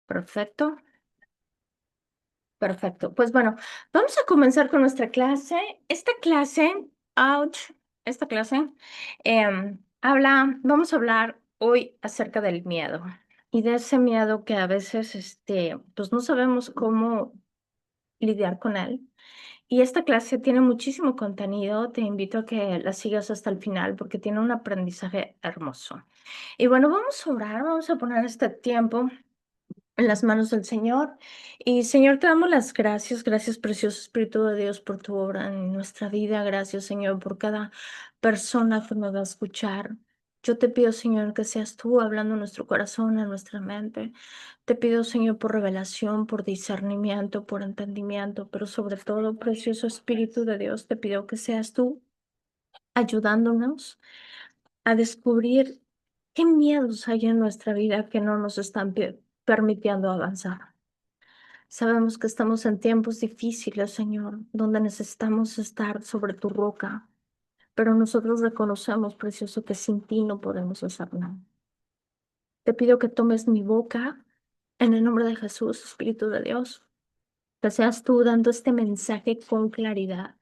Perfecto, perfecto. Pues bueno, vamos a comenzar con nuestra clase. Ouch, esta clase vamos a hablar hoy acerca del miedo y de ese miedo que a veces, pues no sabemos cómo lidiar con él. Y esta clase tiene muchísimo contenido. Te invito a que la sigas hasta el final porque tiene un aprendizaje hermoso. Y bueno, vamos a orar, vamos a poner este tiempo en las manos del Señor. Y Señor, te damos las gracias, gracias precioso Espíritu de Dios por tu obra en nuestra vida. Gracias, Señor, por cada persona que nos va a escuchar. Yo te pido, Señor, que seas tú hablando en nuestro corazón, en nuestra mente. Te pido, Señor, por revelación, por discernimiento, por entendimiento, pero sobre todo, precioso Espíritu de Dios, te pido que seas tú ayudándonos a descubrir qué miedos hay en nuestra vida que no nos están permitiendo avanzar. Sabemos que estamos en tiempos difíciles, Señor, donde necesitamos estar sobre tu roca, pero nosotros reconocemos, precioso, que sin ti no podemos hacer nada. Te pido que tomes mi boca en el nombre de Jesús, Espíritu de Dios, que seas tú dando este mensaje con claridad,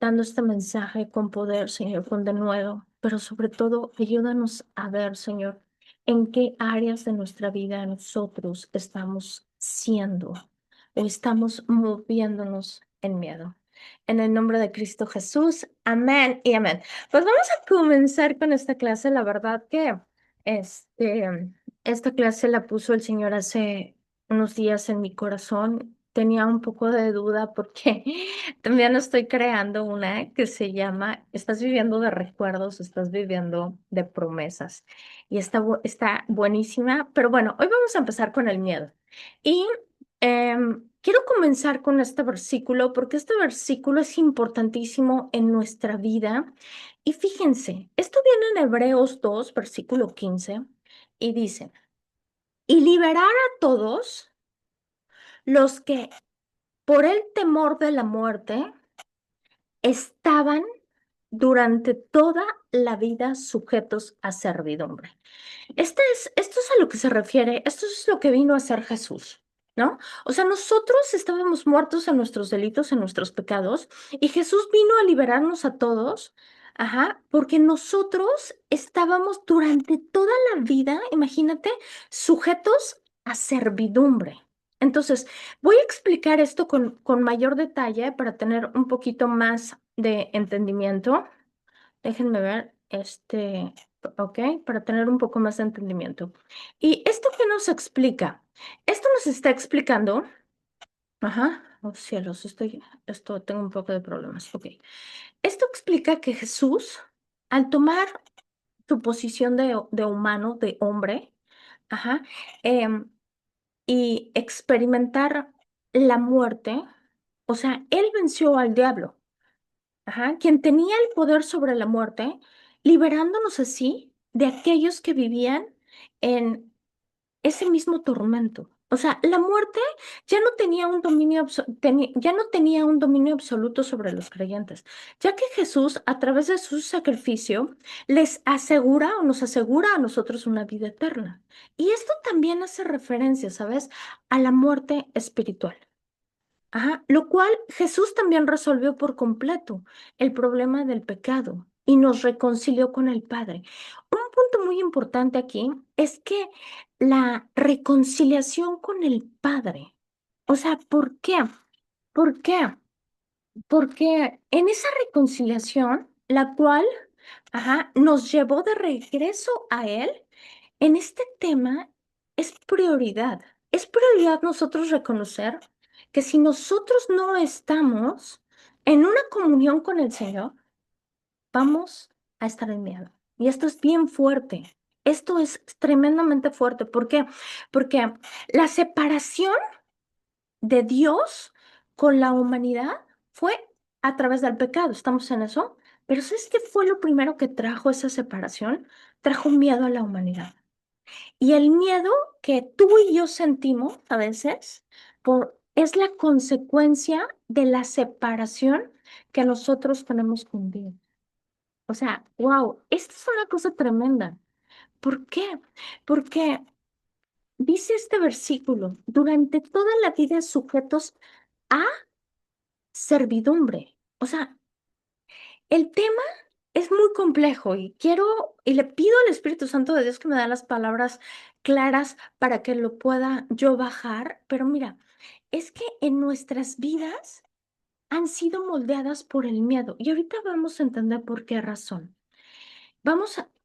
dando este mensaje con poder, Señor, con denuedo, pero sobre todo ayúdanos a ver, Señor, en qué áreas de nuestra vida nosotros estamos siendo o estamos moviéndonos en miedo. En el nombre de Cristo Jesús, amén y amén. Pues vamos a comenzar con esta clase. La verdad que este, esta clase la puso el Señor hace unos días en mi corazón. Tenía un poco de duda porque también estoy creando una que se llama Estás viviendo de recuerdos, estás viviendo de promesas. Y está buenísima, pero bueno, hoy vamos a empezar con el miedo. Y quiero comenzar con este versículo porque este versículo es importantísimo en nuestra vida. Y fíjense, esto viene en Hebreos 2 versículo 15 y dice, y liberar a todos los que por el temor de la muerte estaban durante toda la vida sujetos a servidumbre. Esto es a lo que se refiere, esto es lo que vino a hacer Jesús, ¿no? O sea, nosotros estábamos muertos en nuestros delitos, en nuestros pecados, y Jesús vino a liberarnos a todos, ajá, porque nosotros estábamos durante toda la vida, imagínate, sujetos a servidumbre. Entonces, voy a explicar esto con mayor detalle para tener un poquito más de entendimiento. Déjenme ver, ok, para tener un poco más de entendimiento. ¿Y esto qué nos explica? Esto nos está explicando, ajá, oh cielos, tengo un poco de problemas, ok. Esto explica que Jesús, al tomar su posición de humano, de hombre, ajá, em, y experimentar la muerte, o sea, él venció al diablo. Ajá, quien tenía el poder sobre la muerte, liberándonos así de aquellos que vivían en ese mismo tormento. O sea, la muerte ya no tenía un dominio, ya no tenía un dominio absoluto sobre los creyentes, ya que Jesús, a través de su sacrificio, les asegura o nos asegura a nosotros una vida eterna. Y esto también hace referencia, ¿sabes?, a la muerte espiritual. Ajá, lo cual Jesús también resolvió por completo el problema del pecado y nos reconcilió con el Padre. Un punto muy importante aquí es que la reconciliación con el Padre, o sea, ¿por qué? ¿Por qué? Porque en esa reconciliación, la cual, ajá, nos llevó de regreso a Él, en este tema es prioridad. Es prioridad nosotros reconocer que si nosotros no estamos en una comunión con el Señor, vamos a estar en miedo. Y esto es bien fuerte. Esto es tremendamente fuerte. ¿Por qué? Porque la separación de Dios con la humanidad fue a través del pecado. ¿Estamos en eso? Pero ¿sabes qué fue lo primero que trajo esa separación? Trajo miedo a la humanidad. Y el miedo que tú y yo sentimos a veces es la consecuencia de la separación que nosotros tenemos con Dios. O sea, wow, esto es una cosa tremenda. ¿Por qué? Porque dice este versículo, durante toda la vida sujetos a servidumbre. O sea, el tema es muy complejo y quiero y le pido al Espíritu Santo de Dios que me da las palabras claras para que lo pueda yo bajar. Pero mira, es que en nuestras vidas han sido moldeadas por el miedo y ahorita vamos a entender por qué razón.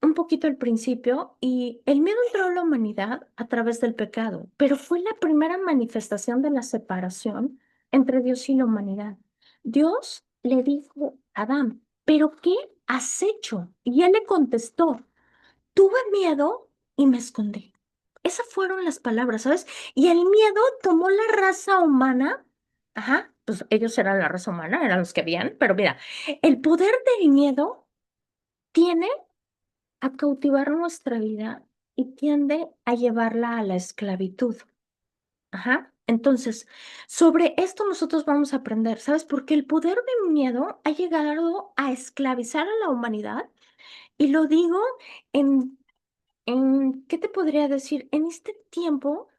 Un poquito al principio y el miedo entró a la humanidad a través del pecado, pero fue la primera manifestación de la separación entre Dios y la humanidad. Dios le dijo a Adán, ¿pero qué has hecho? Y él le contestó, tuve miedo y me escondí. Esas fueron las palabras, ¿sabes? Y el miedo tomó la raza humana. Ajá, pues ellos eran la raza humana, eran los que habían, pero mira, el poder del miedo tiene a cautivar nuestra vida y tiende a llevarla a la esclavitud. Ajá. Entonces, sobre esto nosotros vamos a aprender, ¿sabes? Porque el poder del miedo ha llegado a esclavizar a la humanidad y lo digo en, ¿qué te podría decir? En este tiempo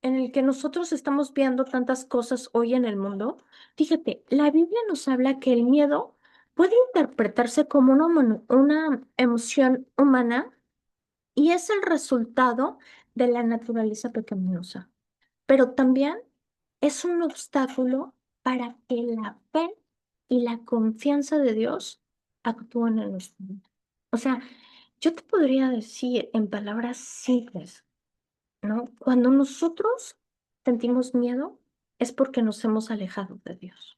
en el que nosotros estamos viendo tantas cosas hoy en el mundo, fíjate, la Biblia nos habla que el miedo puede interpretarse como una emoción humana y es el resultado de la naturaleza pecaminosa, pero también es un obstáculo para que la fe y la confianza de Dios actúen en nuestra vida. O sea, yo te podría decir en palabras simples, ¿no? Cuando nosotros sentimos miedo es porque nos hemos alejado de Dios.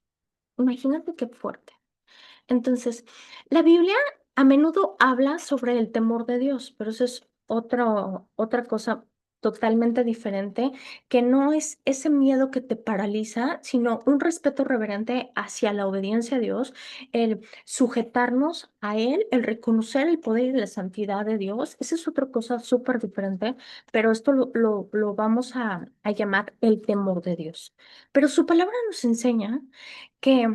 Imagínate qué fuerte. Entonces, la Biblia a menudo habla sobre el temor de Dios, pero eso es otra cosa totalmente diferente, que no es ese miedo que te paraliza, sino un respeto reverente hacia la obediencia a Dios, el sujetarnos a Él, el reconocer el poder y la santidad de Dios. Esa es otra cosa súper diferente, pero esto lo vamos a llamar el temor de Dios. Pero su palabra nos enseña que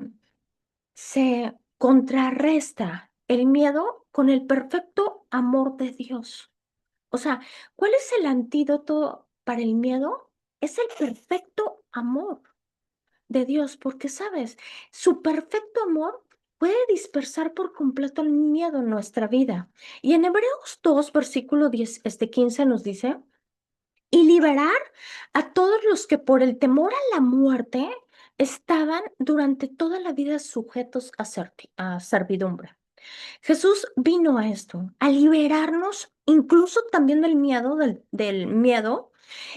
se contrarresta el miedo con el perfecto amor de Dios. O sea, ¿cuál es el antídoto para el miedo? Es el perfecto amor de Dios, porque sabes, su perfecto amor puede dispersar por completo el miedo en nuestra vida. Y en Hebreos 2 versículo 10 15 nos dice, y liberar a todos los que por el temor a la muerte estaban durante toda la vida sujetos a servidumbre. Jesús vino a esto, a liberarnos incluso también del miedo, del miedo,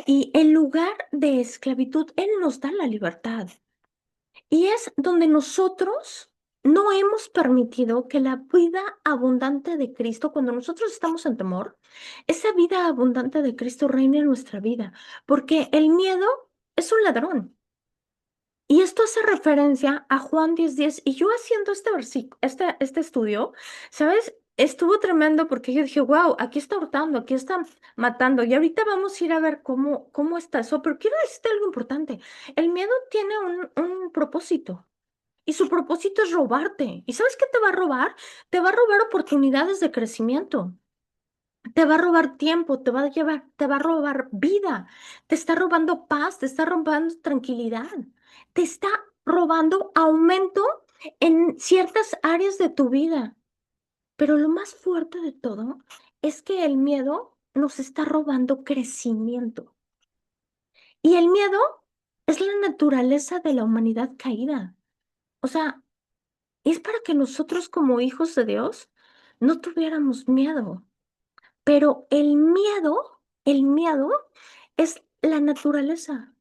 y en lugar de esclavitud, Él nos da la libertad. Y es donde nosotros no hemos permitido que la vida abundante de Cristo, cuando nosotros estamos en temor, esa vida abundante de Cristo reine en nuestra vida, porque el miedo es un ladrón. Y esto hace referencia a Juan 10:10. Y yo haciendo este versículo, este estudio, ¿sabes? Estuvo tremendo porque yo dije, wow, aquí está hurtando, aquí está matando. Y ahorita vamos a ir a ver cómo está eso. Pero quiero decirte algo importante. El miedo tiene un propósito. Y su propósito es robarte. ¿Y sabes qué te va a robar? Te va a robar oportunidades de crecimiento. Te va a robar tiempo, te va a robar vida, te está robando paz, te está robando tranquilidad, te está robando aumento en ciertas áreas de tu vida. Pero lo más fuerte de todo es que el miedo nos está robando crecimiento. Y el miedo es la naturaleza de la humanidad caída. O sea, es para que nosotros como hijos de Dios no tuviéramos miedo. Pero el miedo es la naturaleza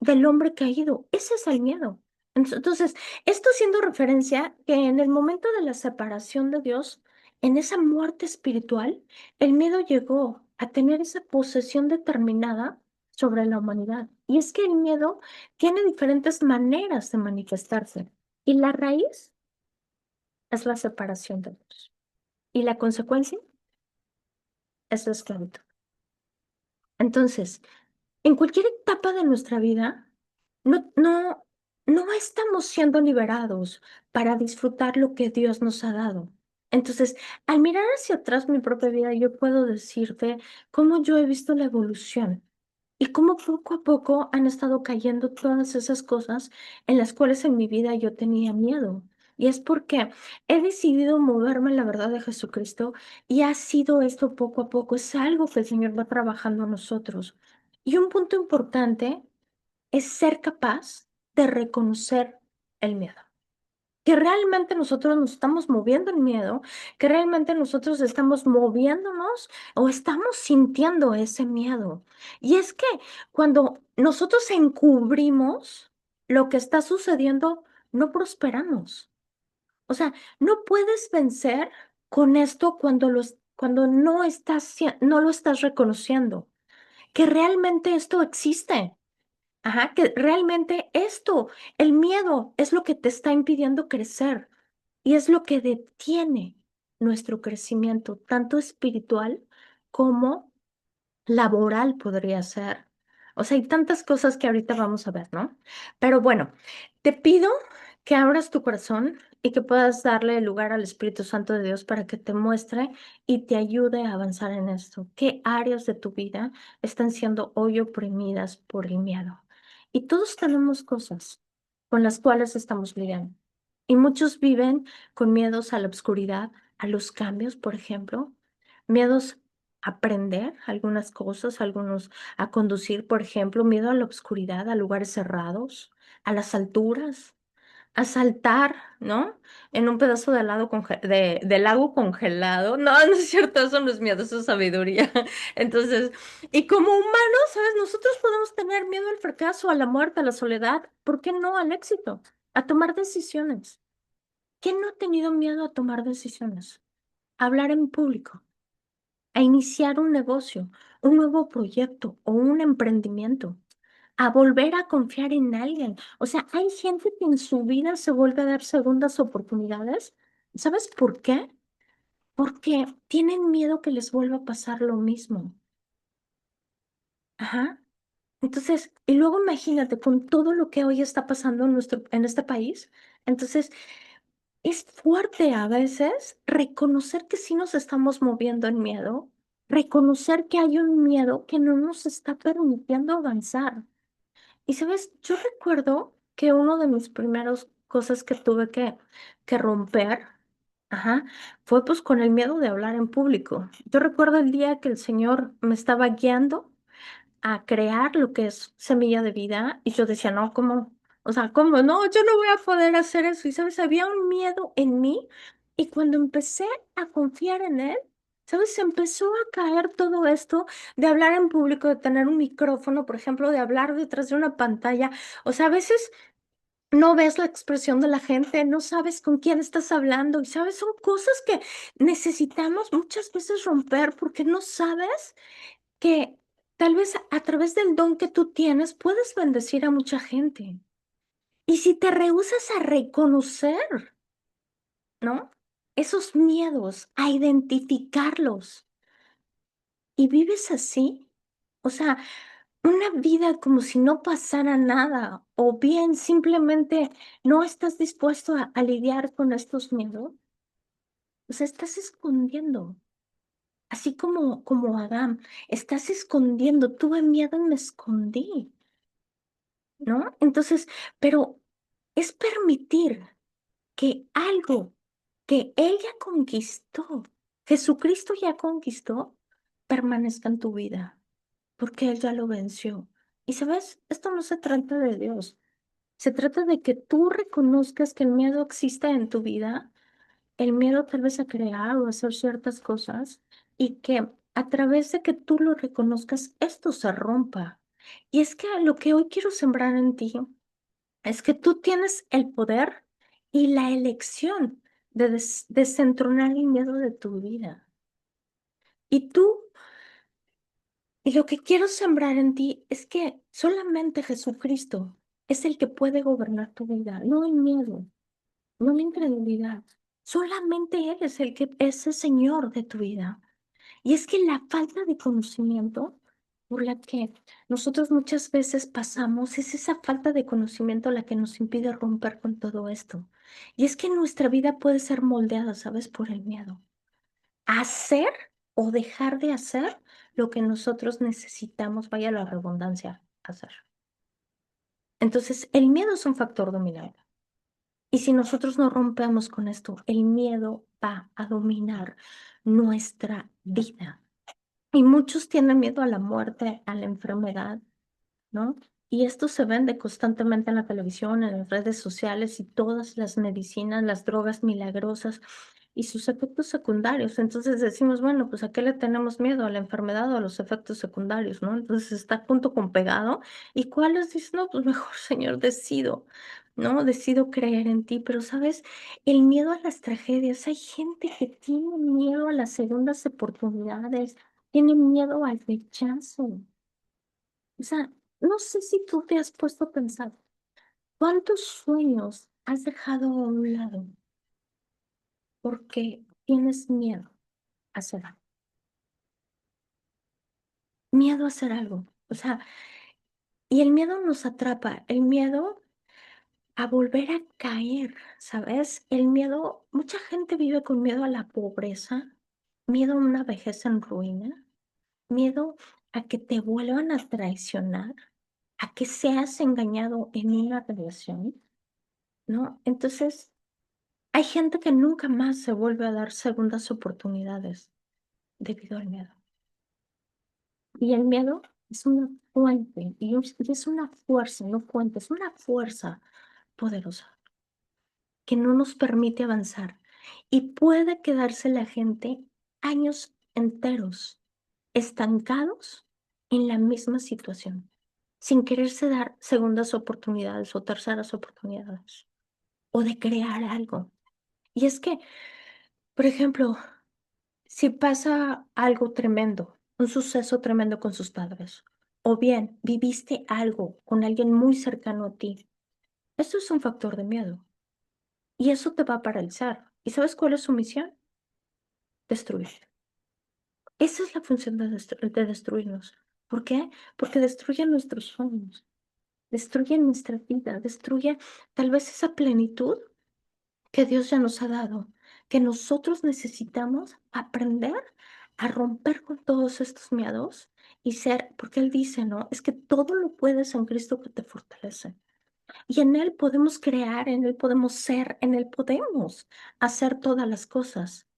del hombre caído. Ese es el miedo. Entonces, esto haciendo referencia que en el momento de la separación de Dios, en esa muerte espiritual, el miedo llegó a tener esa posesión determinada sobre la humanidad. Y es que el miedo tiene diferentes maneras de manifestarse. Y la raíz es la separación de Dios. Y la consecuencia es la esclavitud. Entonces, en cualquier etapa de nuestra vida, no, no, no estamos siendo liberados para disfrutar lo que Dios nos ha dado. Entonces, al mirar hacia atrás mi propia vida, yo puedo decirte cómo yo he visto la evolución y cómo poco a poco han estado cayendo todas esas cosas en las cuales en mi vida yo tenía miedo. Y es porque he decidido moverme en la verdad de Jesucristo y ha sido esto poco a poco. Es algo que el Señor va trabajando en nosotros. Y un punto importante es ser capaz de reconocer el miedo, que realmente nosotros nos estamos moviendo en miedo, que realmente nosotros estamos moviéndonos o estamos sintiendo ese miedo. Y es que cuando nosotros encubrimos lo que está sucediendo, no prosperamos. O sea, no puedes vencer con esto cuando no no lo estás reconociendo, que realmente esto existe. Ajá, que realmente esto, el miedo, es lo que te está impidiendo crecer y es lo que detiene nuestro crecimiento, tanto espiritual como laboral podría ser. O sea, hay tantas cosas que ahorita vamos a ver, ¿no? Pero bueno, te pido que abras tu corazón y que puedas darle lugar al Espíritu Santo de Dios para que te muestre y te ayude a avanzar en esto. ¿Qué áreas de tu vida están siendo hoy oprimidas por el miedo? Y todos tenemos cosas con las cuales estamos lidiando. Y muchos viven con miedos a la oscuridad, a los cambios, por ejemplo, miedos aprender algunas cosas, algunos a conducir, por ejemplo, miedo a la oscuridad, a lugares cerrados, a las alturas, a saltar, ¿no? En un pedazo de, de lago congelado. No, no es cierto, eso no es miedo, eso es sabiduría. Entonces, y como humanos, ¿sabes? Nosotros podemos tener miedo al fracaso, a la muerte, a la soledad, ¿por qué no al éxito? A tomar decisiones. ¿Quién no ha tenido miedo a tomar decisiones? A hablar en público, a iniciar un negocio, un nuevo proyecto o un emprendimiento, a volver a confiar en alguien. O sea, hay gente que en su vida se vuelve a dar segundas oportunidades. ¿Sabes por qué? Porque tienen miedo que les vuelva a pasar lo mismo. Ajá. Entonces, y luego imagínate con todo lo que hoy está pasando en este país. Entonces, es fuerte a veces reconocer que sí nos estamos moviendo en miedo, reconocer que hay un miedo que no nos está permitiendo avanzar. Y sabes, yo recuerdo que uno de mis primeros cosas que tuve que romper, ajá, fue pues con el miedo de hablar en público. Yo recuerdo el día que el Señor me estaba guiando a crear lo que es Semilla de Vida y yo decía, no, ¿cómo? O sea, ¿cómo? No, yo no voy a poder hacer eso. Y, ¿sabes? Había un miedo en mí y cuando empecé a confiar en él, ¿sabes? Se empezó a caer todo esto de hablar en público, de tener un micrófono, por ejemplo, de hablar detrás de una pantalla. O sea, a veces no ves la expresión de la gente, no sabes con quién estás hablando y, ¿sabes? Son cosas que necesitamos muchas veces romper porque no sabes que tal vez a través del don que tú tienes puedes bendecir a mucha gente. Y si te rehusas a reconocer, ¿no? Esos miedos, a identificarlos y vives así, o sea, una vida como si no pasara nada, o bien simplemente no estás dispuesto a lidiar con estos miedos, o sea, estás escondiendo. Así como Adán, estás escondiendo, tuve miedo y me escondí. ¿No? Entonces, pero es permitir que algo que Él ya conquistó, Jesucristo ya conquistó, permanezca en tu vida, porque Él ya lo venció. Y sabes, esto no se trata de Dios, se trata de que tú reconozcas que el miedo existe en tu vida, el miedo tal vez a crear o a hacer ciertas cosas, y que a través de que tú lo reconozcas, esto se rompa. Y es que lo que hoy quiero sembrar en ti es que tú tienes el poder y la elección de desentronar el miedo de tu vida. Y tú, y lo que quiero sembrar en ti es que solamente Jesucristo es el que puede gobernar tu vida, no el miedo, no la incredulidad. Solamente Él es el que es el Señor de tu vida. Y es que la falta de conocimiento por la que nosotros muchas veces pasamos es esa falta de conocimiento la que nos impide romper con todo esto. Y es que nuestra vida puede ser moldeada, ¿sabes? Por el miedo. Hacer o dejar de hacer lo que nosotros necesitamos, vaya la redundancia, hacer. Entonces, el miedo es un factor dominante. Y si nosotros no rompemos con esto, el miedo va a dominar nuestra vida. Y muchos tienen miedo a la muerte, a la enfermedad, ¿no? Y esto se vende constantemente en la televisión, en las redes sociales y todas las medicinas, las drogas milagrosas y sus efectos secundarios. Entonces decimos, bueno, pues ¿a qué le tenemos miedo? ¿A la enfermedad o a los efectos secundarios, no? Entonces está junto con pegado. ¿Y cuáles dices? No, pues mejor, Señor, decido, ¿no? Decido creer en ti. Pero, ¿sabes? El miedo a las tragedias. Hay gente que tiene miedo a las segundas oportunidades, tiene miedo al rechazo. O sea, no sé si tú te has puesto a pensar, ¿cuántos sueños has dejado a un lado porque tienes miedo a hacer algo? Miedo a hacer algo. O sea, y el miedo nos atrapa, el miedo a volver a caer, ¿sabes? El miedo, mucha gente vive con miedo a la pobreza, miedo a una vejez en ruina, miedo a que te vuelvan a traicionar, a que seas engañado en una relación, ¿no? Entonces, hay gente que nunca más se vuelve a dar segundas oportunidades debido al miedo. Y el miedo es una fuente y es una fuerza, no fuente, es una fuerza poderosa que no nos permite avanzar. Y puede quedarse la gente años enteros estancados en la misma situación, sin quererse dar segundas oportunidades o terceras oportunidades o de crear algo. Y es que, por ejemplo, si pasa algo tremendo, un suceso tremendo con sus padres, o bien viviste algo con alguien muy cercano a ti, eso es un factor de miedo y eso te va a paralizar. ¿Y sabes cuál es su misión? Destruir. Esa es la función de destruirnos. ¿Por qué? Porque destruye nuestros sueños, destruye nuestra vida, destruye tal vez esa plenitud que Dios ya nos ha dado, que nosotros necesitamos aprender a romper con todos estos miedos y ser, porque Él dice, ¿no? Es que todo lo puedes en Cristo que te fortalece. Y en Él podemos crear, en Él podemos ser, en Él podemos hacer todas las cosas.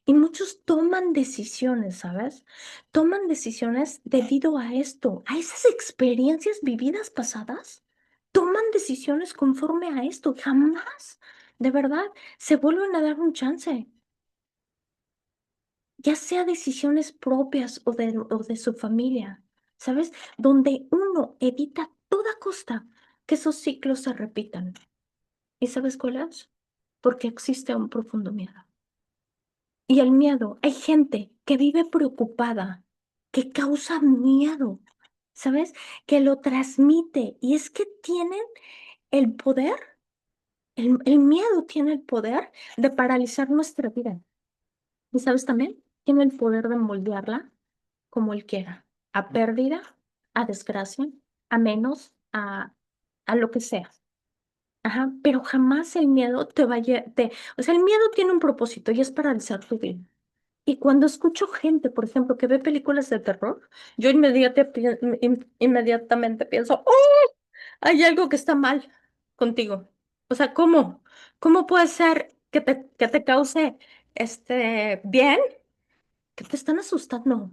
Y muchos toman decisiones, ¿sabes? Toman decisiones debido a esto, a esas experiencias vividas pasadas. Toman decisiones conforme a esto. Jamás, de verdad, se vuelven a dar un chance. Ya sea decisiones propias o de su familia, ¿sabes? Donde uno evita a toda costa que esos ciclos se repitan. ¿Y sabes cuál es? Porque existe un profundo miedo. Y el miedo, hay gente que vive preocupada, que causa miedo, ¿sabes? Que lo transmite. Y es que tienen el poder, el miedo tiene el poder de paralizar nuestra vida. ¿Y sabes también? Tiene el poder de moldearla como él quiera, a pérdida, a desgracia, a menos, a lo que sea. Ajá, pero jamás el miedo te vaya, o sea, el miedo tiene un propósito y es paralizar tu vida. Y cuando escucho gente, por ejemplo, que ve películas de terror, yo inmediatamente pienso, ¡oh! Hay algo que está mal contigo. O sea, ¿cómo? ¿Cómo puede ser que te cause bien que te están asustando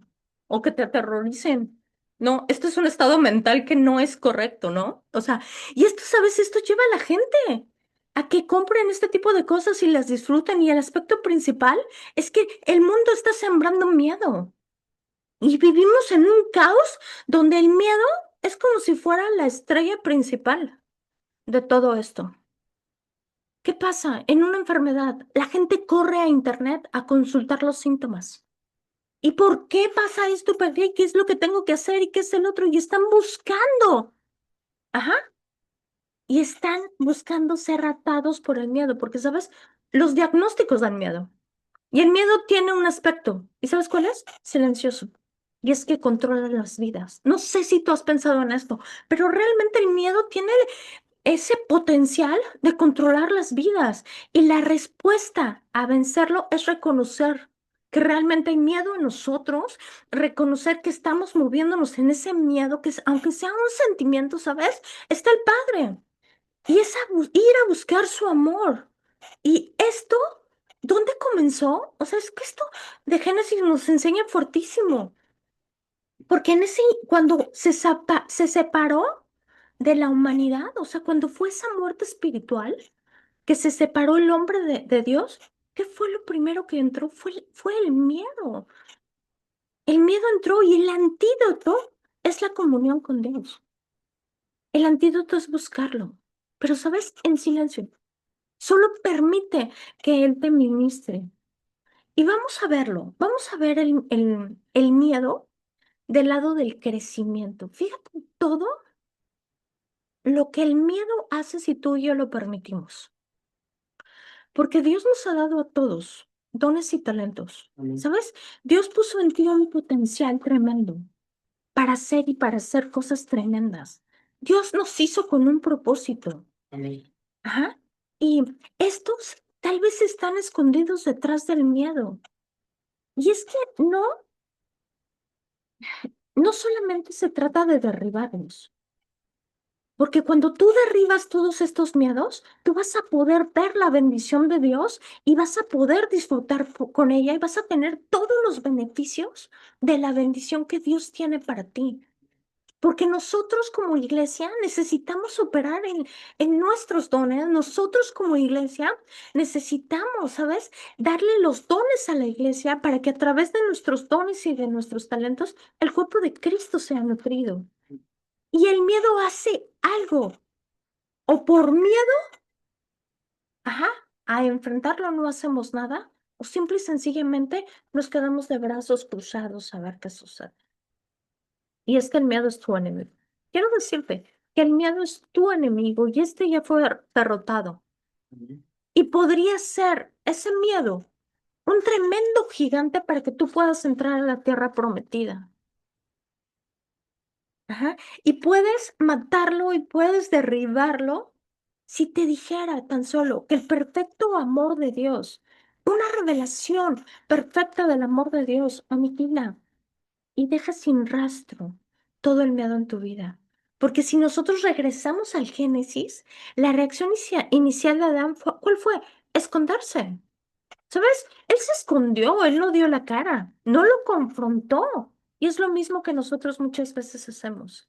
o que te aterroricen? No, esto es un estado mental que no es correcto, ¿no? O sea, y esto, ¿sabes? Esto lleva a la gente a que compren este tipo de cosas y las disfruten. Y el aspecto principal es que el mundo está sembrando miedo y vivimos en un caos donde el miedo es como si fuera la estrella principal de todo esto. ¿Qué pasa? En una enfermedad, la gente corre a internet a consultar los síntomas. ¿Y por qué pasa esto? ¿Para qué? ¿Qué es lo que tengo que hacer? ¿Y qué es el otro? Y están buscando. Ajá. Y están buscando ser atados por el miedo, porque, ¿sabes? Los diagnósticos dan miedo. Y el miedo tiene un aspecto. ¿Y sabes cuál es? Silencioso. Y es que controla las vidas. No sé si tú has pensado en esto, pero realmente el miedo tiene ese potencial de controlar las vidas. Y la respuesta a vencerlo es reconocer que realmente hay miedo en nosotros, reconocer que estamos moviéndonos en ese miedo, que aunque sea un sentimiento, ¿sabes? Está el Padre. Y es ir a buscar su amor. Y esto, ¿dónde comenzó? O sea, es que esto de Génesis nos enseña fuertísimo. Porque cuando se separó de la humanidad, o sea, cuando fue esa muerte espiritual, que se separó el hombre de Dios, ¿qué fue lo primero que entró? Fue el miedo. El miedo entró y el antídoto es la comunión con Dios. El antídoto es buscarlo, pero, ¿sabes? En silencio. Solo permite que Él te ministre. Y vamos a verlo, vamos a ver el miedo del lado del crecimiento. Fíjate todo lo que el miedo hace si tú y yo lo permitimos. Porque Dios nos ha dado a todos dones y talentos. Amén. ¿Sabes? Dios puso en ti un potencial tremendo para hacer y para hacer cosas tremendas. Dios nos hizo con un propósito. Amén. Ajá. Y estos tal vez están escondidos detrás del miedo. Y es que no solamente se trata de derribarlos. Porque cuando tú derribas todos estos miedos, tú vas a poder ver la bendición de Dios y vas a poder disfrutar con ella y vas a tener todos los beneficios de la bendición que Dios tiene para ti. Porque nosotros como iglesia necesitamos operar en nuestros dones. Nosotros como iglesia necesitamos, ¿sabes? Darle los dones a la iglesia para que a través de nuestros dones y de nuestros talentos el cuerpo de Cristo sea nutrido. Y el miedo hace algo. O por miedo, ajá, a enfrentarlo no hacemos nada, o simple y sencillamente nos quedamos de brazos cruzados a ver qué sucede. Y es que el miedo es tu enemigo. Quiero decirte que el miedo es tu enemigo y este ya fue derrotado. Ujú. Y podría ser ese miedo un tremendo gigante para que tú puedas entrar a la tierra prometida. Ajá. Y puedes matarlo y puedes derribarlo si te dijera tan solo que el perfecto amor de Dios, una revelación perfecta del amor de Dios, aniquila y deja sin rastro todo el miedo en tu vida. Porque si nosotros regresamos al Génesis, la reacción inicial de Adán ¿cuál fue? Esconderse. ¿Sabes? Él se escondió, él no dio la cara, no lo confrontó. Y es lo mismo que nosotros muchas veces hacemos.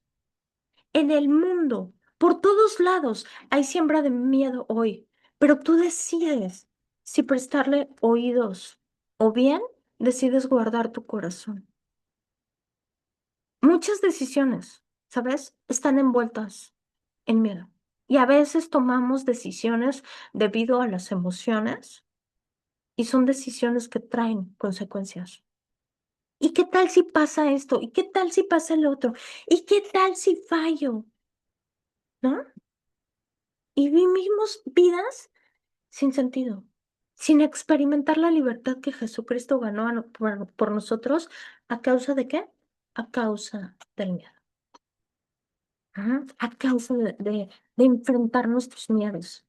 En el mundo, por todos lados, hay siembra de miedo hoy, pero tú decides si prestarle oídos o bien decides guardar tu corazón. Muchas decisiones, ¿sabes? Están envueltas en miedo. Y a veces tomamos decisiones debido a las emociones y son decisiones que traen consecuencias. ¿Y qué tal si pasa esto? ¿Y qué tal si pasa el otro? ¿Y qué tal si fallo? ¿No? Y vivimos vidas sin sentido, sin experimentar la libertad que Jesucristo ganó por nosotros. ¿A causa de qué? A causa del miedo. Ajá. A causa de enfrentar nuestros miedos.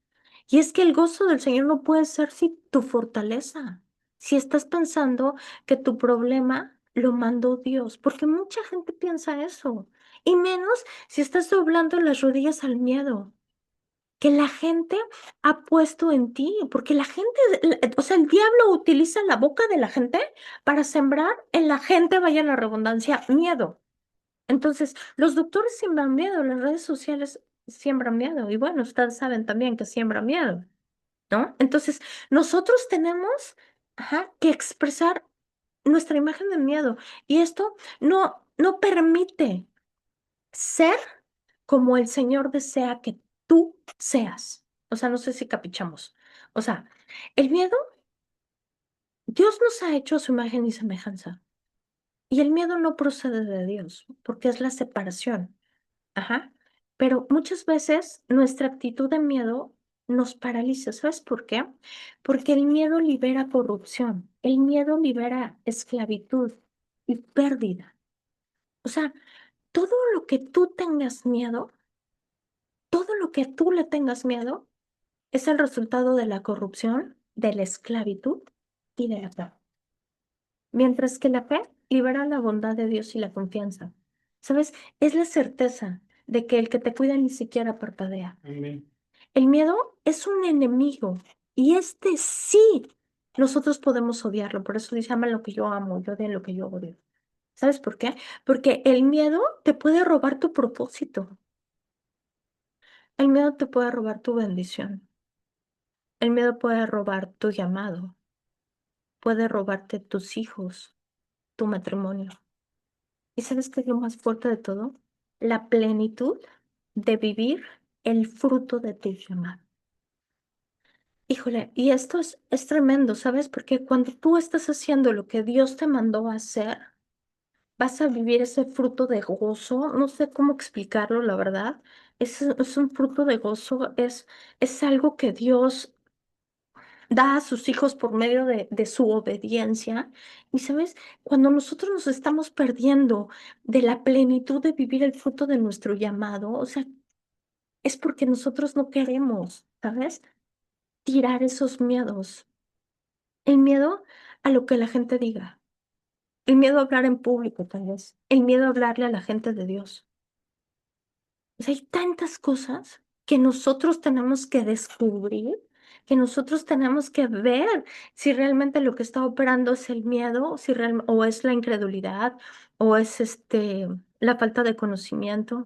Y es que el gozo del Señor no puede ser si tu fortaleza, si estás pensando que tu problema lo mandó Dios, porque mucha gente piensa eso, y menos si estás doblando las rodillas al miedo que la gente ha puesto en ti, porque la gente, o sea, el diablo utiliza la boca de la gente para sembrar en la gente, vaya la redundancia, miedo. Entonces, los doctores siembran miedo, las redes sociales siembran miedo, y bueno, ustedes saben también que siembran miedo, ¿no? Entonces, nosotros tenemos, ajá, que expresar nuestra imagen de miedo, y esto no permite ser como el Señor desea que tú seas. O sea, no sé si capichamos. O sea, el miedo, Dios nos ha hecho a su imagen y semejanza. Y el miedo no procede de Dios, porque es la separación. Ajá. Pero muchas veces nuestra actitud de miedo nos paraliza. ¿Sabes por qué? Porque el miedo libera corrupción. El miedo libera esclavitud y pérdida. O sea, todo lo que tú tengas miedo, todo lo porque tú le tengas miedo es el resultado de la corrupción, de la esclavitud y de la fe. Mientras que la fe libera la bondad de Dios y la confianza. ¿Sabes? Es la certeza de que el que te cuida ni siquiera parpadea. Amén. El miedo es un enemigo y este sí, nosotros podemos odiarlo. Por eso dice, ama lo que yo amo, yo odio lo que yo odio. ¿Sabes por qué? Porque el miedo te puede robar tu propósito. El miedo te puede robar tu bendición. El miedo puede robar tu llamado. Puede robarte tus hijos, tu matrimonio. ¿Y sabes qué es lo más fuerte de todo? La plenitud de vivir el fruto de tu llamado. Híjole, y esto es tremendo, ¿sabes? Porque cuando tú estás haciendo lo que Dios te mandó a hacer, vas a vivir ese fruto de gozo. No sé cómo explicarlo, la verdad. Es un fruto de gozo, es algo que Dios da a sus hijos por medio de su obediencia. Y sabes, cuando nosotros nos estamos perdiendo de la plenitud de vivir el fruto de nuestro llamado, o sea, es porque nosotros no queremos, ¿sabes? Tirar esos miedos. El miedo a lo que la gente diga, el miedo a hablar en público, tal vez, el miedo a hablarle a la gente de Dios. O sea, hay tantas cosas que nosotros tenemos que descubrir, que nosotros tenemos que ver si realmente lo que está operando es el miedo, si o es la incredulidad, o es la falta de conocimiento.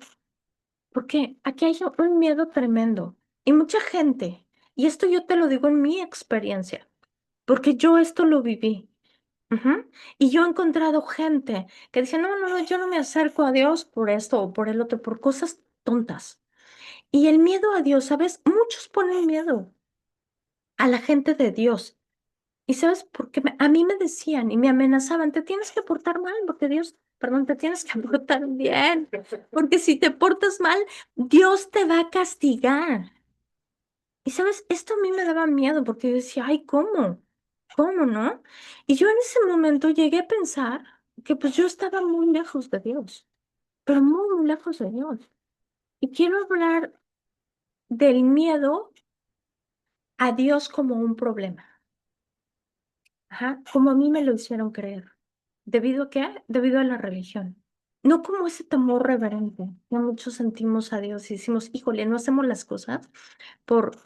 Porque aquí hay un miedo tremendo y mucha gente, y esto yo te lo digo en mi experiencia, porque yo esto lo viví. Ujú. Y yo he encontrado gente que dice, no, no, no, yo no me acerco a Dios por esto o por el otro, por cosas tontas. Y el miedo a Dios, ¿sabes? Muchos ponen miedo a la gente de Dios. ¿Y sabes por qué? A mí me decían y me amenazaban, te tienes que portar mal, porque Dios, perdón, te tienes que portar bien, porque si te portas mal, Dios te va a castigar. Y sabes, esto a mí me daba miedo porque yo decía, ay, ¿cómo? ¿Cómo no? Y yo en ese momento llegué a pensar que pues yo estaba muy lejos de Dios, pero muy, muy lejos de Dios. Y quiero hablar del miedo a Dios como un problema. Ajá, como a mí me lo hicieron creer. ¿Debido a qué? Debido a la religión. No como ese temor reverente que muchos sentimos a Dios y decimos, híjole, no hacemos las cosas por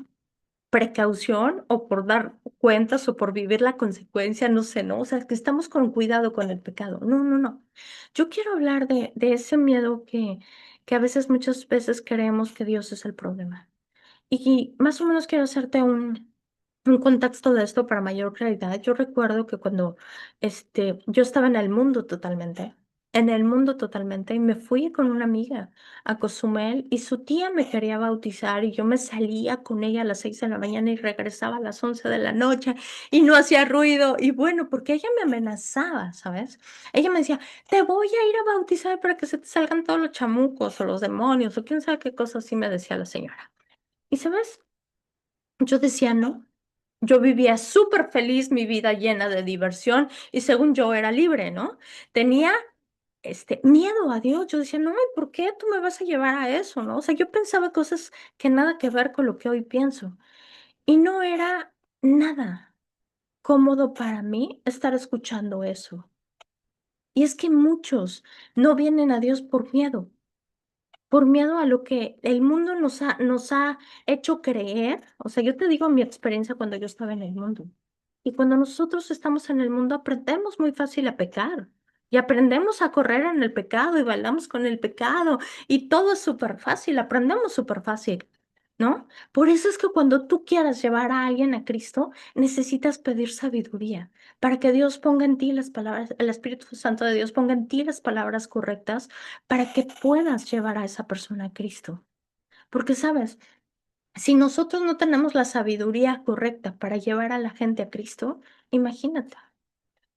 precaución o por dar cuentas o por vivir la consecuencia, no sé, ¿no? O sea, que estamos con cuidado con el pecado. No, no, no. Yo quiero hablar de ese miedo que a veces, muchas veces creemos que Dios es el problema. Y más o menos quiero hacerte un contexto de esto para mayor claridad. Yo recuerdo que cuando yo estaba en el mundo totalmente, y me fui con una amiga a Cozumel y su tía me quería bautizar y yo me salía con ella a las 6 de la mañana y regresaba a las 11 de la noche y no hacía ruido. Y bueno, porque ella me amenazaba, ¿sabes? Ella me decía, te voy a ir a bautizar para que se te salgan todos los chamucos o los demonios o quién sabe qué cosas así me decía la señora. Y sabes, yo decía no. Yo vivía súper feliz, mi vida llena de diversión y según yo era libre, ¿no? Tenía miedo a Dios. Yo decía, no, ¿y por qué tú me vas a llevar a eso, no? O sea, yo pensaba cosas que nada que ver con lo que hoy pienso. Y no era nada cómodo para mí estar escuchando eso. Y es que muchos no vienen a Dios por miedo a lo que el mundo nos ha hecho creer. O sea, yo te digo mi experiencia cuando yo estaba en el mundo. Y cuando nosotros estamos en el mundo, aprendemos muy fácil a pecar. Y aprendemos a correr en el pecado y bailamos con el pecado. Y todo es súper fácil, aprendemos súper fácil, ¿no? Por eso es que cuando tú quieras llevar a alguien a Cristo, necesitas pedir sabiduría para que Dios ponga en ti las palabras, el Espíritu Santo de Dios ponga en ti las palabras correctas para que puedas llevar a esa persona a Cristo. Porque, ¿sabes? Si nosotros no tenemos la sabiduría correcta para llevar a la gente a Cristo, imagínate,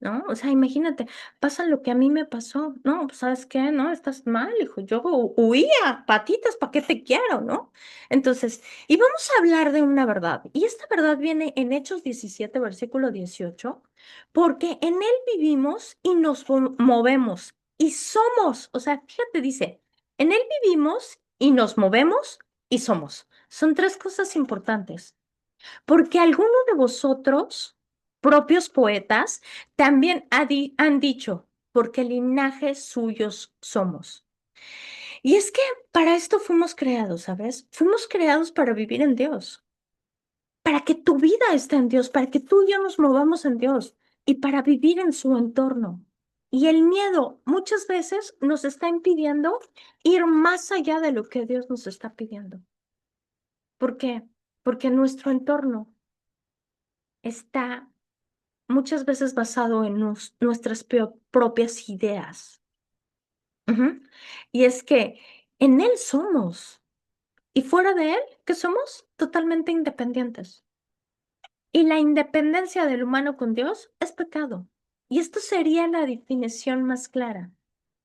¿no? O sea, imagínate, pasa lo que a mí me pasó, ¿no? Pues, ¿sabes qué? No, estás mal, hijo. Yo huía, patitas, ¿para qué te quiero, no? Entonces, y vamos a hablar de una verdad. Y esta verdad viene en Hechos 17, versículo 18, porque en Él vivimos y nos movemos y somos. O sea, fíjate, dice, en Él vivimos y nos movemos y somos. Son tres cosas importantes. Porque algunos de vosotros, propios poetas, también han dicho, porque linaje suyos somos. Y es que para esto fuimos creados, ¿sabes? Fuimos creados para vivir en Dios, para que tu vida esté en Dios, para que tú y yo nos movamos en Dios y para vivir en su entorno. Y el miedo muchas veces nos está impidiendo ir más allá de lo que Dios nos está pidiendo. ¿Por qué? Porque nuestro entorno está muchas veces basado en nuestras propias ideas. Ujú. Y es que en Él somos y fuera de Él, ¿qué somos? Totalmente independientes. Y la independencia del humano con Dios es pecado. Y esto sería la definición más clara.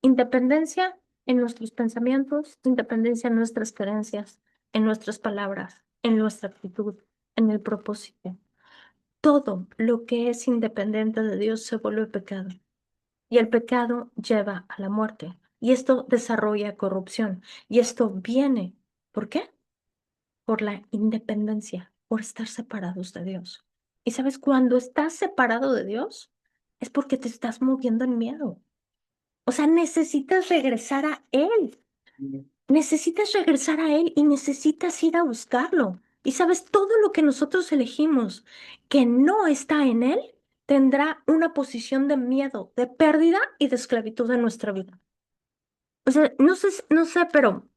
Independencia en nuestros pensamientos, independencia en nuestras creencias, en nuestras palabras, en nuestra actitud, en el propósito. Todo lo que es independiente de Dios se vuelve pecado. Y el pecado lleva a la muerte. Y esto desarrolla corrupción. Y esto viene, ¿por qué? Por la independencia, por estar separados de Dios. Y sabes, cuando estás separado de Dios, es porque te estás moviendo en miedo. O sea, necesitas regresar a Él. Necesitas regresar a Él y necesitas ir a buscarlo. Y sabes, todo lo que nosotros elegimos que no está en Él tendrá una posición de miedo, de pérdida y de esclavitud en nuestra vida. O sea, no sé, pero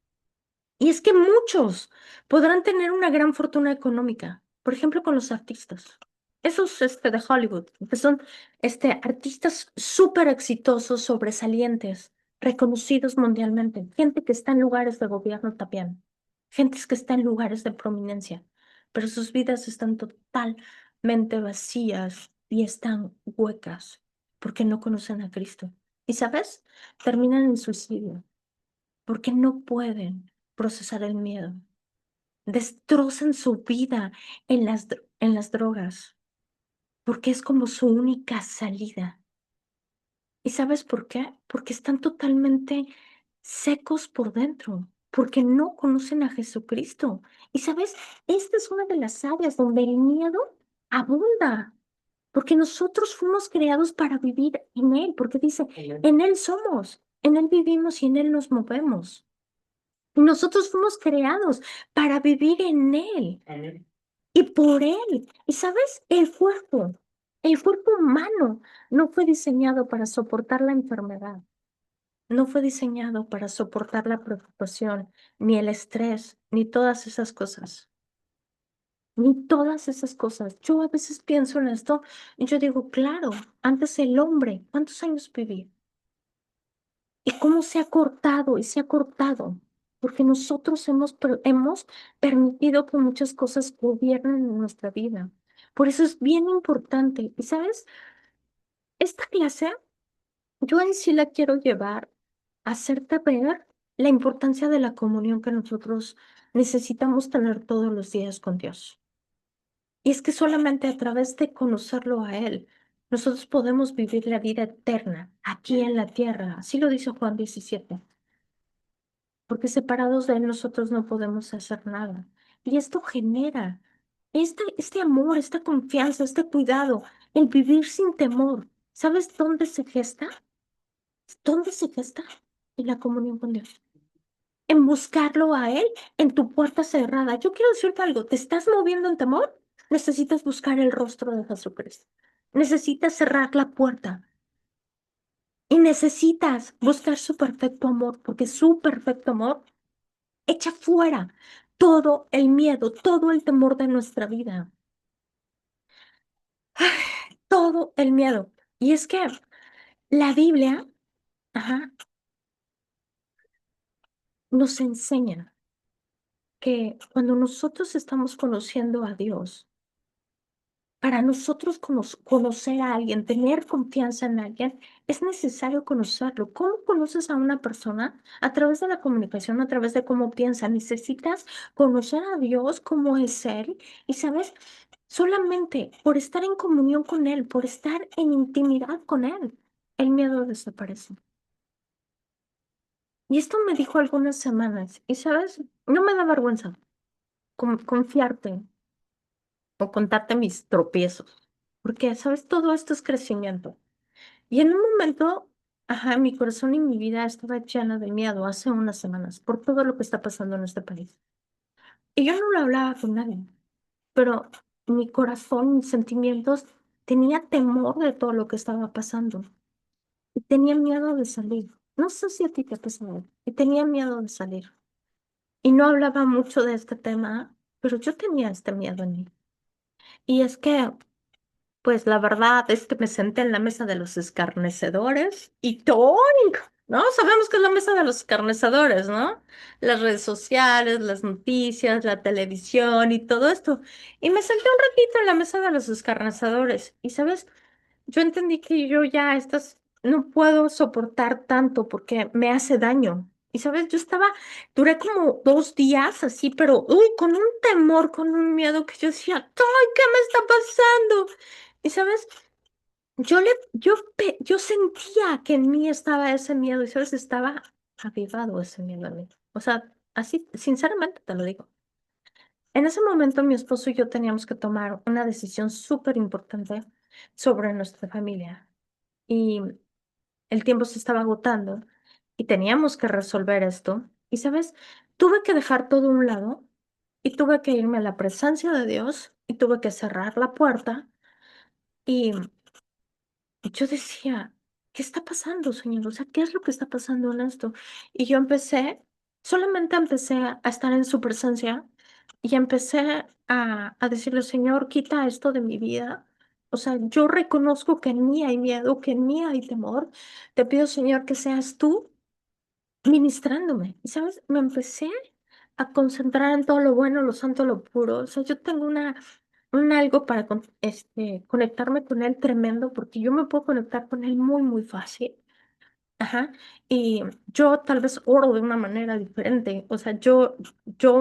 y es que muchos podrán tener una gran fortuna económica, por ejemplo, con los artistas. Esos de Hollywood, que son artistas súper exitosos, sobresalientes, reconocidos mundialmente, gente que está en lugares de gobierno también, gentes que están en lugares de prominencia, pero sus vidas están totalmente vacías y están huecas porque no conocen a Cristo. ¿Y sabes? Terminan en suicidio porque no pueden procesar el miedo. Destrozan su vida en las drogas, porque es como su única salida. ¿Y sabes por qué? Porque están totalmente secos por dentro, porque no conocen a Jesucristo. Y sabes, esta es una de las áreas donde el miedo abunda, porque nosotros fuimos creados para vivir en Él, porque dice, en Él somos, en Él vivimos y en Él nos movemos. Nosotros fuimos creados para vivir en Él y por Él. Y sabes, el cuerpo humano no fue diseñado para soportar la enfermedad, no fue diseñado para soportar la preocupación, ni el estrés, ni todas esas cosas, ni todas esas cosas. Yo a veces pienso en esto y yo digo, claro, antes el hombre, ¿cuántos años vivía? Y cómo se ha cortado y se ha cortado, porque nosotros hemos permitido que muchas cosas gobiernen en nuestra vida. Por eso es bien importante. Y sabes, esta clase yo en sí la quiero llevar a hacerte ver la importancia de la comunión que nosotros necesitamos tener todos los días con Dios. Y es que solamente a través de conocerlo a Él, nosotros podemos vivir la vida eterna aquí en la tierra. Así lo dice Juan 17, porque separados de Él nosotros no podemos hacer nada. Y esto genera este amor, esta confianza, este cuidado, el vivir sin temor. ¿Sabes dónde se gesta? ¿Dónde se gesta? En la comunión con Dios. En buscarlo a Él en tu puerta cerrada. Yo quiero decirte algo, ¿te estás moviendo en temor? Necesitas buscar el rostro de Jesucristo. Necesitas cerrar la puerta y necesitas buscar su perfecto amor, porque su perfecto amor echa fuera todo el miedo, todo el temor de nuestra vida, todo el miedo. Y es que la Biblia, ajá, nos enseña que cuando nosotros estamos conociendo a Dios, para nosotros conocer a alguien, tener confianza en alguien, es necesario conocerlo. ¿Cómo conoces a una persona? A través de la comunicación, a través de cómo piensa. Necesitas conocer a Dios, cómo es Él. Y sabes, solamente por estar en comunión con Él, por estar en intimidad con Él, el miedo desaparece. Y esto me dijo algunas semanas. Y sabes, no me da vergüenza. confiarte o contarte mis tropiezos, porque, ¿sabes? Todo esto es crecimiento. Y en un momento, ajá, mi corazón y mi vida estaba llena de miedo hace unas semanas por todo lo que está pasando en este país. Y yo no lo hablaba con nadie, pero mi corazón, mis sentimientos, tenía temor de todo lo que estaba pasando y tenía miedo de salir. No sé si a ti te ha pasado, y tenía miedo de salir. Y no hablaba mucho de este tema, pero yo tenía este miedo en mí. Y es que pues la verdad es que me senté en la mesa de los escarnecedores y ¡toink! ¿No? Sabemos que es la mesa de los escarnecedores, ¿no? Las redes sociales, las noticias, la televisión y todo esto. Y me senté un ratito en la mesa de los escarnecedores. Y, ¿sabes? Yo entendí que yo ya estas no puedo soportar tanto porque me hace daño. Y sabes, yo estaba, duré como 2 días así, pero uy, con un temor, con un miedo que yo decía, ¡ay, qué me está pasando! Y sabes, yo sentía que en mí estaba ese miedo y sabes, estaba avivado ese miedo en mí. O sea, así, sinceramente te lo digo. En ese momento mi esposo y yo teníamos que tomar una decisión súper importante sobre nuestra familia y el tiempo se estaba agotando y teníamos que resolver esto. Y sabes, tuve que dejar todo a un lado y tuve que irme a la presencia de Dios y tuve que cerrar la puerta y yo decía, ¿qué está pasando, Señor? O sea, ¿qué es lo que está pasando en esto? Y yo solamente empecé a estar en su presencia y empecé a decirle, Señor, quita esto de mi vida. O sea, yo reconozco que en mí hay miedo, que en mí hay temor. Te pido, Señor, que seas tú ministrándome. Y, ¿sabes? Me empecé a concentrar en todo lo bueno, lo santo, lo puro. O sea, yo tengo un algo para conectarme con él tremendo, porque yo me puedo conectar con él muy, muy fácil. Ajá. Y yo tal vez oro de una manera diferente. O sea, yo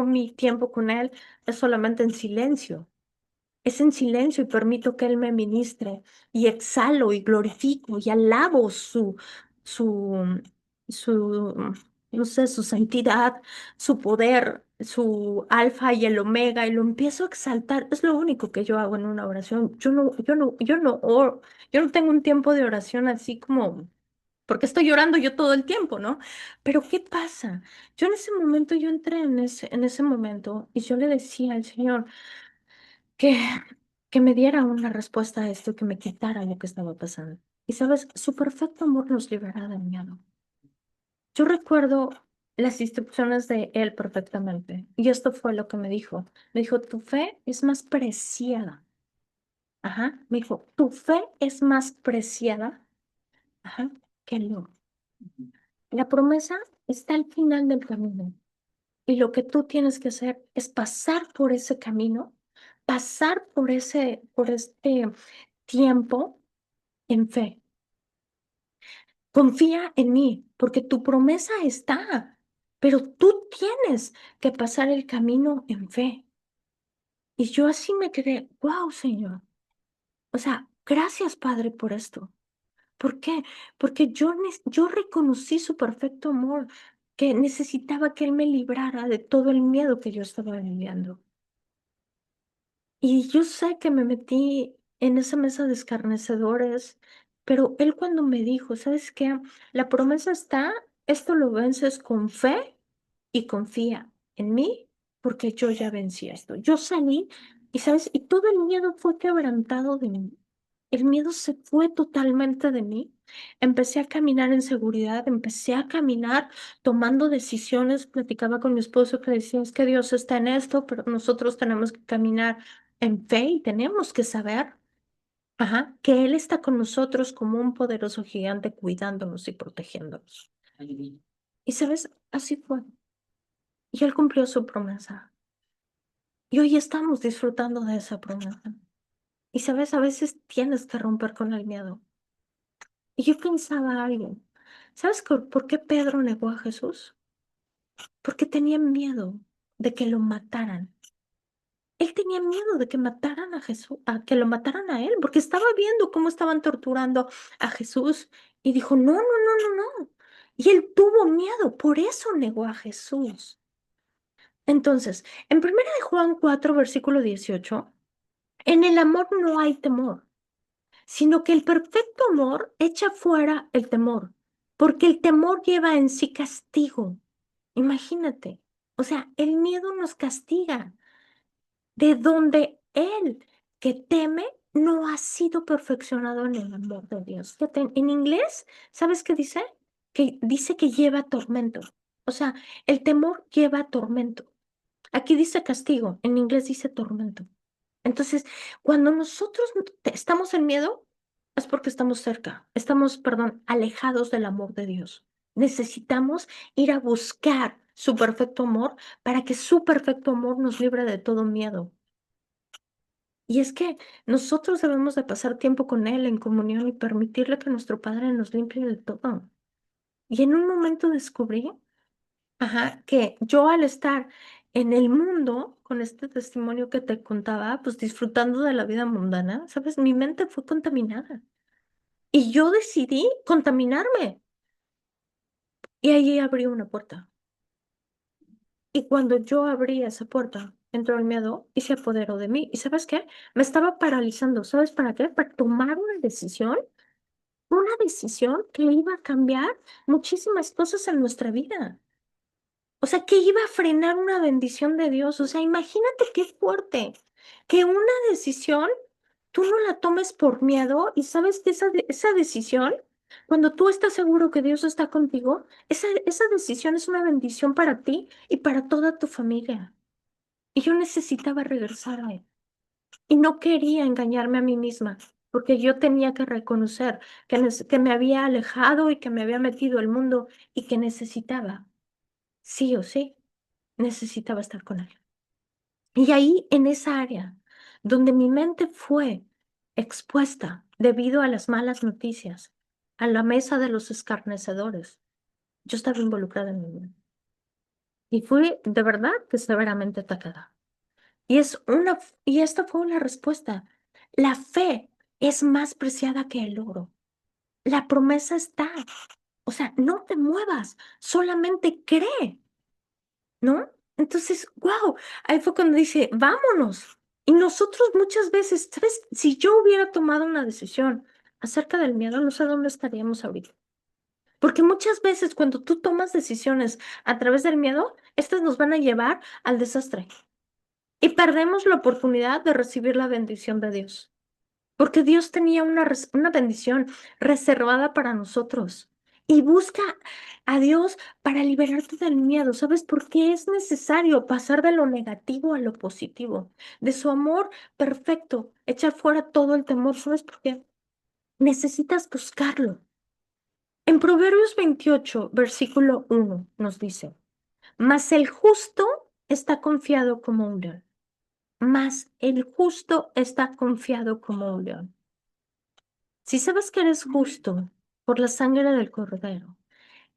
mi tiempo con él es solamente en silencio. Es en silencio y permito que Él me ministre y exhalo y glorifico y alabo su, su, no sé, su santidad, su poder, su alfa y el omega y lo empiezo a exaltar. Es lo único que yo hago en una oración. Yo no oro, yo no tengo un tiempo de oración así como, porque estoy llorando yo todo el tiempo, ¿no? Pero ¿qué pasa? Yo en ese momento, yo entré en ese momento y yo le decía al Señor, que, que me diera una respuesta a esto, que me quitara lo que estaba pasando. Y sabes, su perfecto amor nos liberará del miedo. Yo recuerdo las instrucciones de él perfectamente. Y esto fue lo que me dijo. Me dijo, tu fe es más preciada. Ajá. Me dijo, tu fe es más preciada, ajá, que el oro. La promesa está al final del camino. Y lo que tú tienes que hacer es pasar por ese camino, pasar por este tiempo en fe. Confía en mí, porque tu promesa está, pero tú tienes que pasar el camino en fe. Y yo así me quedé, wow, Señor. O sea, gracias, Padre, por esto. ¿Por qué? Porque yo reconocí su perfecto amor, que necesitaba que Él me librara de todo el miedo que yo estaba viviendo. Y yo sé que me metí en esa mesa de escarnecedores, pero él cuando me dijo, ¿sabes qué? La promesa está, esto lo vences con fe y confía en mí, porque yo ya vencí esto. Yo salí y, ¿sabes? Y todo el miedo fue quebrantado de mí. El miedo se fue totalmente de mí. Empecé a caminar en seguridad, empecé a caminar tomando decisiones. Platicaba con mi esposo que decía, es que Dios está en esto, pero nosotros tenemos que caminar en fe y tenemos que saber, ajá, que Él está con nosotros como un poderoso gigante cuidándonos y protegiéndonos. Y sabes, así fue. Y Él cumplió su promesa. Y hoy estamos disfrutando de esa promesa. Y sabes, a veces tienes que romper con el miedo. Y yo pensaba algo. ¿Sabes por qué Pedro negó a Jesús? Porque tenía miedo de que lo mataran. Él tenía miedo de que mataran a Jesús, a que lo mataran a él, porque estaba viendo cómo estaban torturando a Jesús y dijo, no, no, no, no, no. Y él tuvo miedo, por eso negó a Jesús. Entonces, en 1 de Juan 4, versículo 18, en el amor no hay temor, sino que el perfecto amor echa fuera el temor, porque el temor lleva en sí castigo. Imagínate, o sea, el miedo nos castiga, de donde el que teme no ha sido perfeccionado en el amor de Dios. Fíjate, en inglés, ¿sabes qué dice? Que dice que lleva tormento. O sea, el temor lleva tormento. Aquí dice castigo, en inglés dice tormento. Entonces, cuando nosotros estamos en miedo, es porque estamos cerca, estamos, perdón, alejados del amor de Dios. Necesitamos ir a buscar su perfecto amor para que su perfecto amor nos libre de todo miedo. Y es que nosotros debemos de pasar tiempo con Él en comunión y permitirle que nuestro Padre nos limpie del todo. Y en un momento descubrí, que yo al estar en el mundo, con este testimonio que te contaba, pues disfrutando de la vida mundana, ¿sabes? Mi mente fue contaminada. Y yo decidí contaminarme. Y ahí abrí una puerta. Y cuando yo abrí esa puerta, entró el miedo y se apoderó de mí. ¿Y sabes qué? Me estaba paralizando. ¿Sabes para qué? Para tomar una decisión que iba a cambiar muchísimas cosas en nuestra vida. O sea, que iba a frenar una bendición de Dios. O sea, imagínate qué fuerte. Que una decisión tú no la tomes por miedo y sabes que esa decisión, cuando tú estás seguro que Dios está contigo, esa decisión es una bendición para ti y para toda tu familia. Y yo necesitaba regresar a Él. Y no quería engañarme a mí misma, porque yo tenía que reconocer que me había alejado y que me había metido al mundo y que necesitaba, sí o sí, necesitaba estar con Él. Y ahí, en esa área, donde mi mente fue expuesta debido a las malas noticias, a la mesa de los escarnecedores, yo estaba involucrada en mi vida. Y fui de verdad que severamente atacada. Y esta fue la respuesta. La fe es más preciada que el oro. La promesa está. O sea, no te muevas, solamente cree, ¿no? Entonces, wow, ahí fue cuando dice, vámonos. Y nosotros muchas veces, ¿sabes? Si yo hubiera tomado una decisión acerca del miedo, no sé dónde estaríamos ahorita. Porque muchas veces cuando tú tomas decisiones a través del miedo, estas nos van a llevar al desastre. Y perdemos la oportunidad de recibir la bendición de Dios. Porque Dios tenía una bendición reservada para nosotros. Y busca a Dios para liberarte del miedo. ¿Sabes por qué es necesario pasar de lo negativo a lo positivo? De su amor perfecto, echar fuera todo el temor. ¿Sabes por qué? Necesitas buscarlo. En Proverbios 28, versículo 1, nos dice, mas el justo está confiado como un león. Mas el justo está confiado como un león. Si sabes que eres justo por la sangre del Cordero,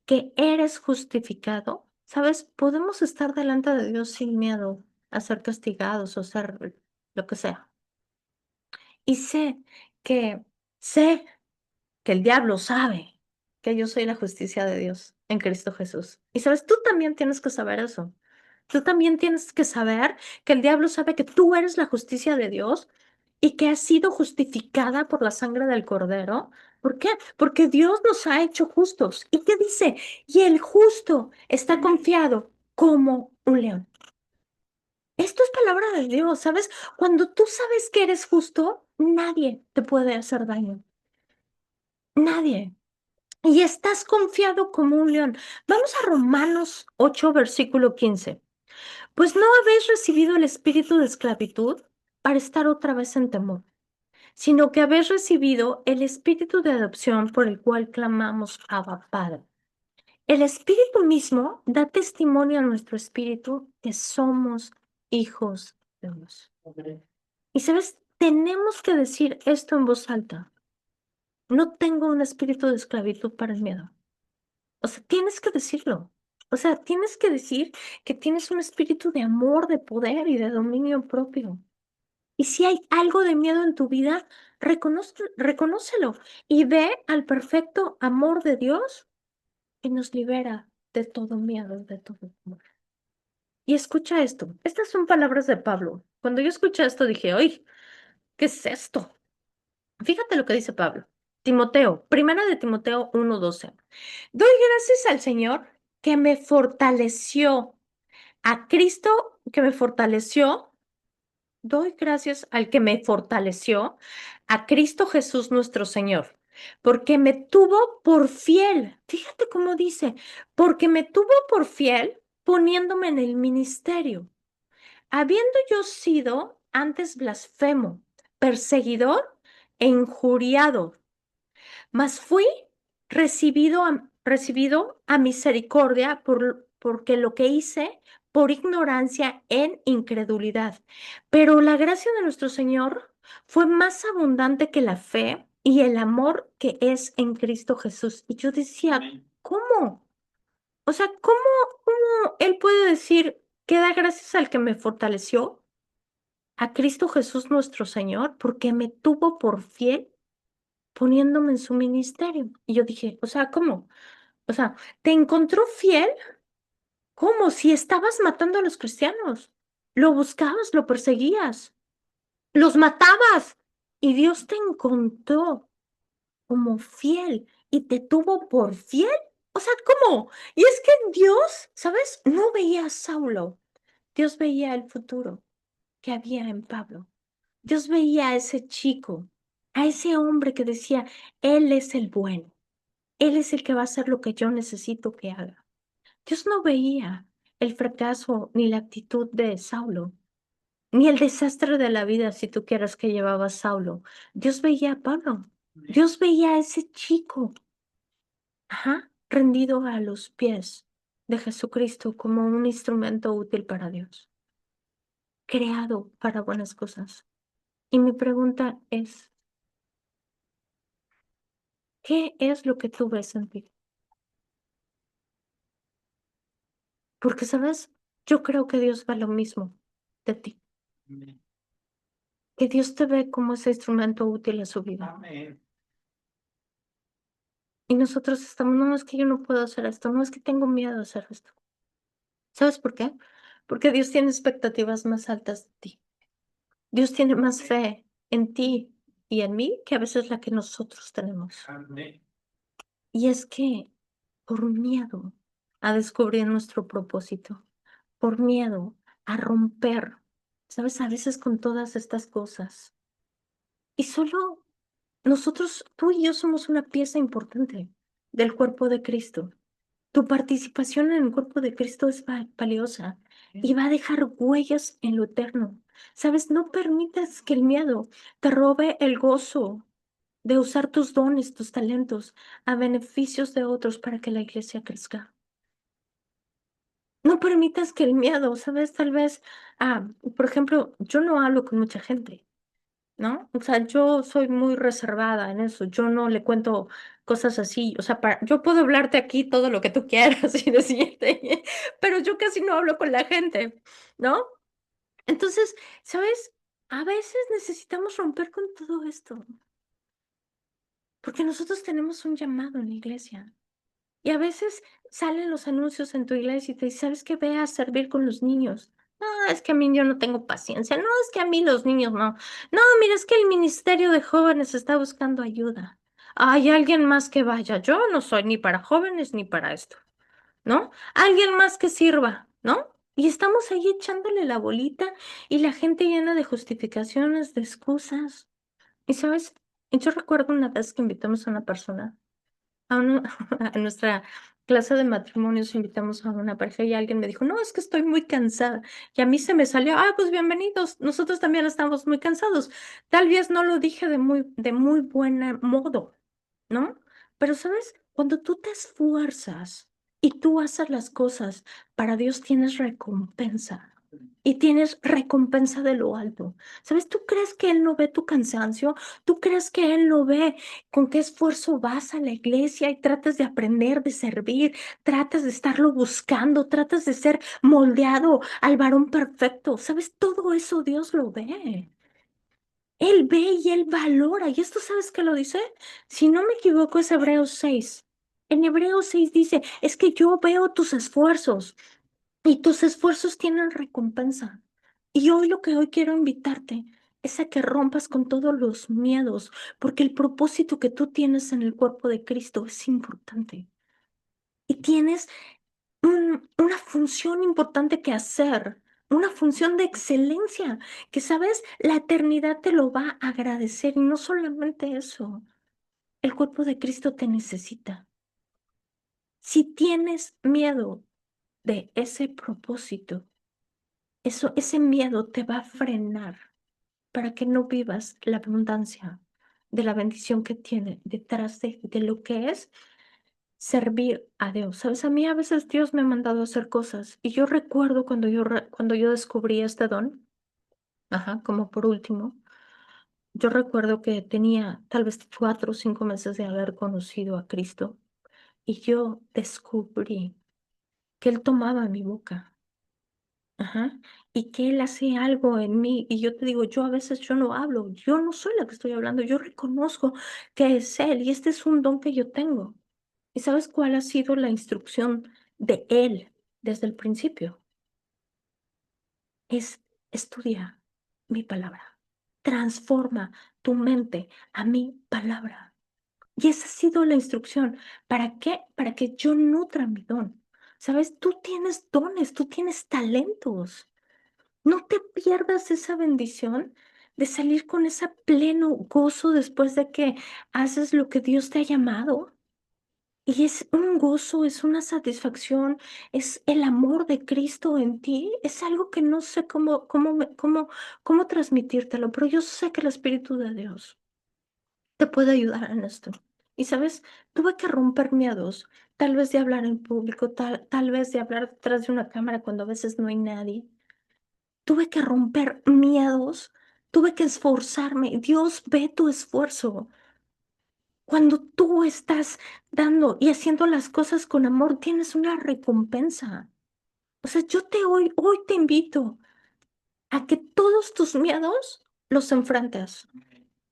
que eres justificado, sabes, podemos estar delante de Dios sin miedo a ser castigados o ser lo que sea. Y que, sé que el diablo sabe que yo soy la justicia de Dios en Cristo Jesús. Y sabes, tú también tienes que saber eso. Tú también tienes que saber que el diablo sabe que tú eres la justicia de Dios y que has sido justificada por la sangre del Cordero. ¿Por qué? Porque Dios nos ha hecho justos. ¿Y qué dice? Y el justo está confiado como un león. Esto es palabra de Dios, ¿sabes? Cuando tú sabes que eres justo, nadie te puede hacer daño. Nadie. Y estás confiado como un león. Vamos a Romanos 8, versículo 15. Pues no habéis recibido el espíritu de esclavitud para estar otra vez en temor, sino que habéis recibido el espíritu de adopción por el cual clamamos Abba Padre. El espíritu mismo da testimonio a nuestro espíritu que somos hijos de Dios. Y sabes, tenemos que decir esto en voz alta. No tengo un espíritu de esclavitud para el miedo. O sea, tienes que decirlo. O sea, tienes que decir que tienes un espíritu de amor, de poder y de dominio propio. Y si hay algo de miedo en tu vida, reconócelo y ve al perfecto amor de Dios que nos libera de todo miedo, de todo temor. Y escucha esto. Estas son palabras de Pablo. Cuando yo escuché esto dije, oye, ¿qué es esto? Fíjate lo que dice Pablo. Timoteo, primera de Timoteo 1:12. Doy gracias al Señor que me fortaleció, a Cristo que me fortaleció. Doy gracias al que me fortaleció, a Cristo Jesús nuestro Señor, porque me tuvo por fiel. Fíjate cómo dice, porque me tuvo por fiel poniéndome en el ministerio, habiendo yo sido antes blasfemo, perseguidor e injuriado, mas fui recibido a misericordia porque lo que hice por ignorancia en incredulidad. Pero la gracia de nuestro Señor fue más abundante que la fe y el amor que es en Cristo Jesús. Y yo decía, amén. ¿Cómo? O sea, ¿cómo Él puede decir que da gracias al que me fortaleció? A Cristo Jesús nuestro Señor, porque me tuvo por fiel poniéndome en su ministerio. Y yo dije, o sea, ¿cómo? O sea, ¿te encontró fiel? ¿Cómo? Si estabas matando a los cristianos, lo buscabas, lo perseguías, los matabas y Dios te encontró como fiel y te tuvo por fiel. O sea, ¿cómo? Y es que Dios, ¿sabes? No veía a Saulo, Dios veía el futuro que había en Pablo. Dios veía a ese chico, a ese hombre que decía, Él es el bueno. Él es el que va a hacer lo que yo necesito que haga. Dios no veía el fracaso ni la actitud de Saulo, ni el desastre de la vida, si tú quieres, que llevaba Saulo. Dios veía a Pablo. Dios veía a ese chico, ajá, rendido a los pies de Jesucristo como un instrumento útil para Dios, creado para buenas cosas. Y mi pregunta es, ¿qué es lo que tú ves en ti? Porque, ¿sabes? Yo creo que Dios ve lo mismo de ti. Que Dios te ve como ese instrumento útil a su vida. Amén. Y nosotros estamos, no, es que yo no puedo hacer esto, no, es que tengo miedo a hacer esto. ¿Sabes por qué? Porque Dios tiene expectativas más altas de ti. Dios tiene más fe en ti y en mí que a veces la que nosotros tenemos. Amén. Y es que por miedo a descubrir nuestro propósito, por miedo a romper, ¿sabes? A veces con todas estas cosas. Y solo nosotros, tú y yo somos una pieza importante del cuerpo de Cristo. Tu participación en el cuerpo de Cristo es valiosa y va a dejar huellas en lo eterno. ¿Sabes? No permitas que el miedo te robe el gozo de usar tus dones, tus talentos a beneficios de otros para que la iglesia crezca. No permitas que el miedo, ¿sabes? Tal vez, por ejemplo, yo no hablo con mucha gente. ¿No? O sea, yo soy muy reservada en eso, yo no le cuento cosas así, o sea, yo puedo hablarte aquí todo lo que tú quieras y decirte, pero yo casi no hablo con la gente, ¿no? Entonces, ¿sabes? A veces necesitamos romper con todo esto, porque nosotros tenemos un llamado en la iglesia. Y a veces salen los anuncios en tu iglesia y te dicen, ¿sabes qué? Ve a servir con los niños. No, es que a mí yo no tengo paciencia. No, es que a mí los niños no. No, mira, es que el Ministerio de Jóvenes está buscando ayuda. Hay alguien más que vaya. Yo no soy ni para jóvenes ni para esto, ¿no? Alguien más que sirva, ¿no? Y estamos ahí echándole la bolita y la gente llena de justificaciones, de excusas. Y sabes, yo recuerdo una vez que invitamos a una persona a nuestra clase de matrimonios invitamos a una pareja y alguien me dijo, no, es que estoy muy cansada. Y a mí se me salió, pues bienvenidos, nosotros también estamos muy cansados. Tal vez no lo dije de muy buen modo, ¿no? Pero, ¿sabes? Cuando tú te esfuerzas y tú haces las cosas, para Dios tienes recompensa. Y tienes recompensa de lo alto. ¿Sabes? ¿Tú crees que Él no ve tu cansancio? ¿Tú crees que Él no ve con qué esfuerzo vas a la iglesia y tratas de aprender, de servir, tratas de estarlo buscando, tratas de ser moldeado al varón perfecto? ¿Sabes? Todo eso Dios lo ve. Él ve y Él valora. ¿Y esto sabes qué lo dice? Si no me equivoco, es Hebreos 6. En Hebreos 6 dice, es que yo veo tus esfuerzos. y tus esfuerzos tienen recompensa. Y hoy lo que hoy quiero invitarte es a que rompas con todos los miedos, porque el propósito que tú tienes en el cuerpo de Cristo es importante. Y tienes una función importante que hacer, una función de excelencia, que sabes, la eternidad te lo va a agradecer. Y no solamente eso, el cuerpo de Cristo te necesita. Si tienes miedo de ese propósito, ese miedo te va a frenar para que no vivas la abundancia de la bendición que tiene detrás de lo que es servir a Dios. Sabes, a mí a veces Dios me ha mandado a hacer cosas y yo recuerdo cuando yo descubrí este don, ajá, como por último, yo recuerdo que tenía tal vez 4 o 5 meses de haber conocido a Cristo y yo descubrí que Él tomaba mi boca. Ajá. Y que Él hace algo en mí. Y yo te digo, yo a veces yo no hablo, yo no soy la que estoy hablando, yo reconozco que es Él y este es un don que yo tengo. ¿Y sabes cuál ha sido la instrucción de Él desde el principio? Es estudia mi palabra. Transforma tu mente a mi palabra. Y esa ha sido la instrucción. ¿Para qué? Para que yo nutra mi don. ¿Sabes? Tú tienes dones, tú tienes talentos. No te pierdas esa bendición de salir con ese pleno gozo después de que haces lo que Dios te ha llamado. Y es un gozo, es una satisfacción, es el amor de Cristo en ti. Es algo que no sé cómo transmitírtelo, pero yo sé que el Espíritu de Dios te puede ayudar en esto. Y sabes, tuve que romper miedos, tal vez de hablar en público, tal vez de hablar detrás de una cámara cuando a veces no hay nadie. Tuve que romper miedos, tuve que esforzarme. Dios ve tu esfuerzo. Cuando tú estás dando y haciendo las cosas con amor, tienes una recompensa. O sea, hoy te invito a que todos tus miedos los enfrentes.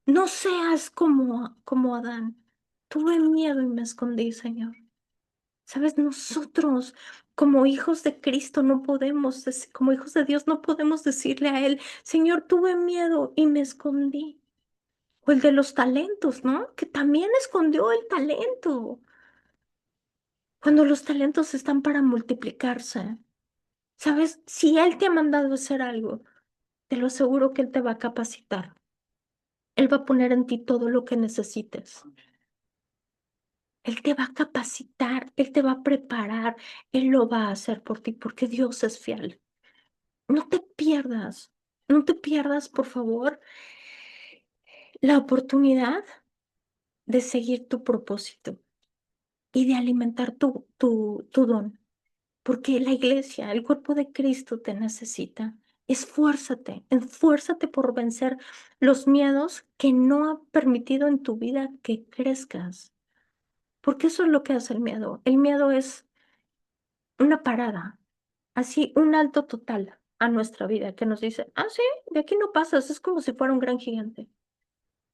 No seas como Adán. Tuve miedo y me escondí, Señor. Sabes, nosotros como hijos de Cristo no podemos, como hijos de Dios no podemos decirle a Él, Señor, tuve miedo y me escondí. O el de los talentos, ¿no? Que también escondió el talento. Cuando los talentos están para multiplicarse. Sabes, si Él te ha mandado a hacer algo, te lo aseguro que Él te va a capacitar. Él va a poner en ti todo lo que necesites. Él te va a capacitar, Él te va a preparar, Él lo va a hacer por ti porque Dios es fiel. No te pierdas, no te pierdas, por favor, la oportunidad de seguir tu propósito y de alimentar tu don, porque la iglesia, el cuerpo de Cristo te necesita. Esfuérzate por vencer los miedos que no han permitido en tu vida que crezcas, porque eso es lo que hace el miedo. El miedo es una parada, así un alto total a nuestra vida que nos dice, ah, sí, de aquí no pasas, es como si fuera un gran gigante.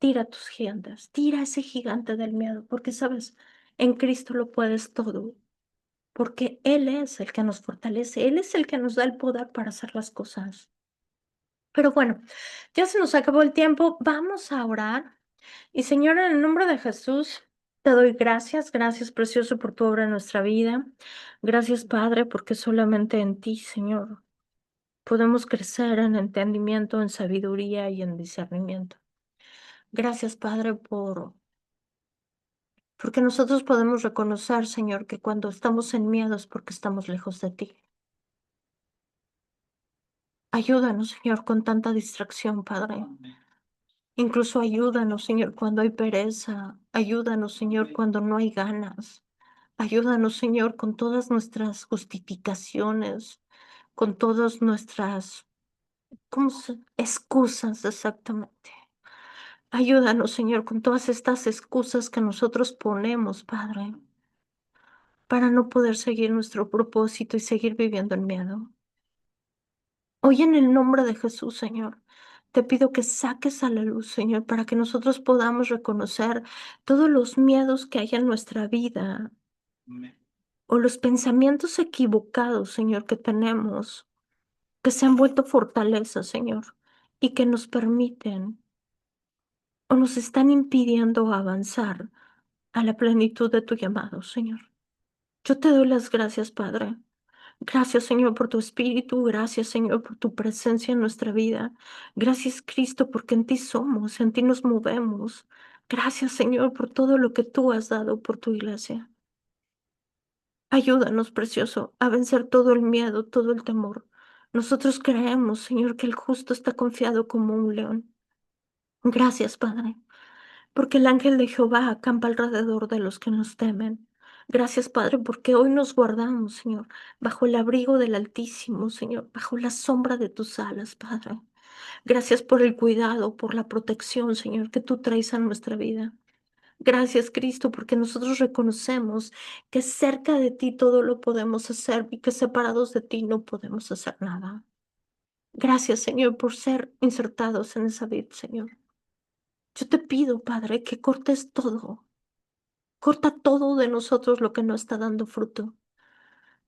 Tira tus gigantes, tira ese gigante del miedo, porque sabes, en Cristo lo puedes todo, porque Él es el que nos fortalece, Él es el que nos da el poder para hacer las cosas. Pero bueno, ya se nos acabó el tiempo, vamos a orar. Y Señor, en el nombre de Jesús, te doy gracias, gracias precioso por tu obra en nuestra vida. Gracias, Padre, porque solamente en ti, Señor, podemos crecer en entendimiento, en sabiduría y en discernimiento. Gracias, Padre, porque nosotros podemos reconocer, Señor, que cuando estamos en miedo es porque estamos lejos de ti. Ayúdanos, Señor, con tanta distracción, Padre. Incluso ayúdanos, Señor, cuando hay pereza. Ayúdanos, Señor, cuando no hay ganas. Ayúdanos, Señor, con todas nuestras justificaciones, con todas nuestras, excusas exactamente. Ayúdanos, Señor, con todas estas excusas que nosotros ponemos, Padre, para no poder seguir nuestro propósito y seguir viviendo en miedo. Hoy en el nombre de Jesús, Señor, te pido que saques a la luz, Señor, para que nosotros podamos reconocer todos los miedos que hay en nuestra vida o los pensamientos equivocados, Señor, que tenemos, que se han vuelto fortaleza, Señor, y que nos permiten o nos están impidiendo avanzar a la plenitud de tu llamado, Señor. Yo te doy las gracias, Padre. Gracias, Señor, por tu espíritu. Gracias, Señor, por tu presencia en nuestra vida. Gracias, Cristo, porque en ti somos, en ti nos movemos. Gracias, Señor, por todo lo que tú has dado por tu iglesia. Ayúdanos, precioso, a vencer todo el miedo, todo el temor. Nosotros creemos, Señor, que el justo está confiado como un león. Gracias, Padre, porque el ángel de Jehová acampa alrededor de los que nos temen. Gracias, Padre, porque hoy nos guardamos, Señor, bajo el abrigo del Altísimo, Señor, bajo la sombra de tus alas, Padre. Gracias por el cuidado, por la protección, Señor, que tú traes a nuestra vida. Gracias, Cristo, porque nosotros reconocemos que cerca de ti todo lo podemos hacer y que separados de ti no podemos hacer nada. Gracias, Señor, por ser insertados en esa vid, Señor. Yo te pido, Padre, que cortes todo. Corta todo de nosotros lo que no está dando fruto.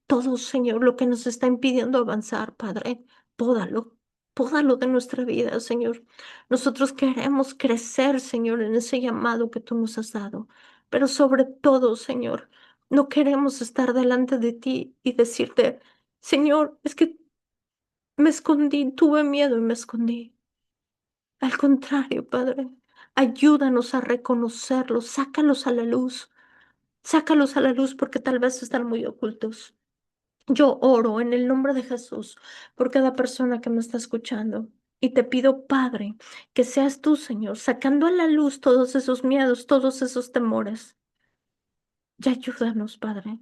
Todo, Señor, lo que nos está impidiendo avanzar, Padre. Pódalo. Pódalo de nuestra vida, Señor. Nosotros queremos crecer, Señor, en ese llamado que tú nos has dado. Pero sobre todo, Señor, no queremos estar delante de ti y decirte, Señor, es que me escondí, tuve miedo y me escondí. Al contrario, Padre, ayúdanos a reconocerlos, sácalos a la luz. Sácalos a la luz porque tal vez están muy ocultos. Yo oro en el nombre de Jesús por cada persona que me está escuchando y te pido, Padre, que seas tú, Señor, sacando a la luz todos esos miedos, todos esos temores. Y ayúdanos, Padre,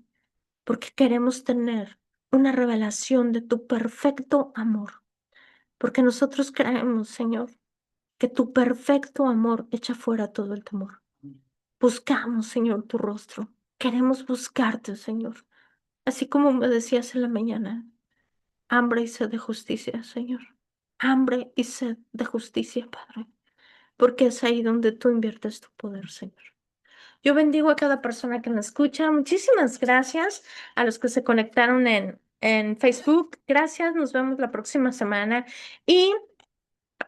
porque queremos tener una revelación de tu perfecto amor, porque nosotros creemos, Señor, que tu perfecto amor echa fuera todo el temor. Buscamos, Señor, tu rostro. Queremos buscarte, Señor. Así como me decías en la mañana, hambre y sed de justicia, Señor. Hambre y sed de justicia, Padre. Porque es ahí donde tú inviertes tu poder, Señor. Yo bendigo a cada persona que me escucha. Muchísimas gracias a los que se conectaron en Facebook. Gracias, nos vemos la próxima semana. Y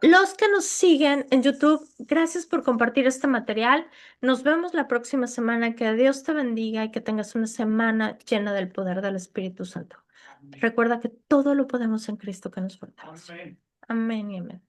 los que nos siguen en YouTube, gracias por compartir este material. Nos vemos la próxima semana. Que Dios te bendiga y que tengas una semana llena del poder del Espíritu Santo. Recuerda que todo lo podemos en Cristo que nos fortalece. Amén y amén.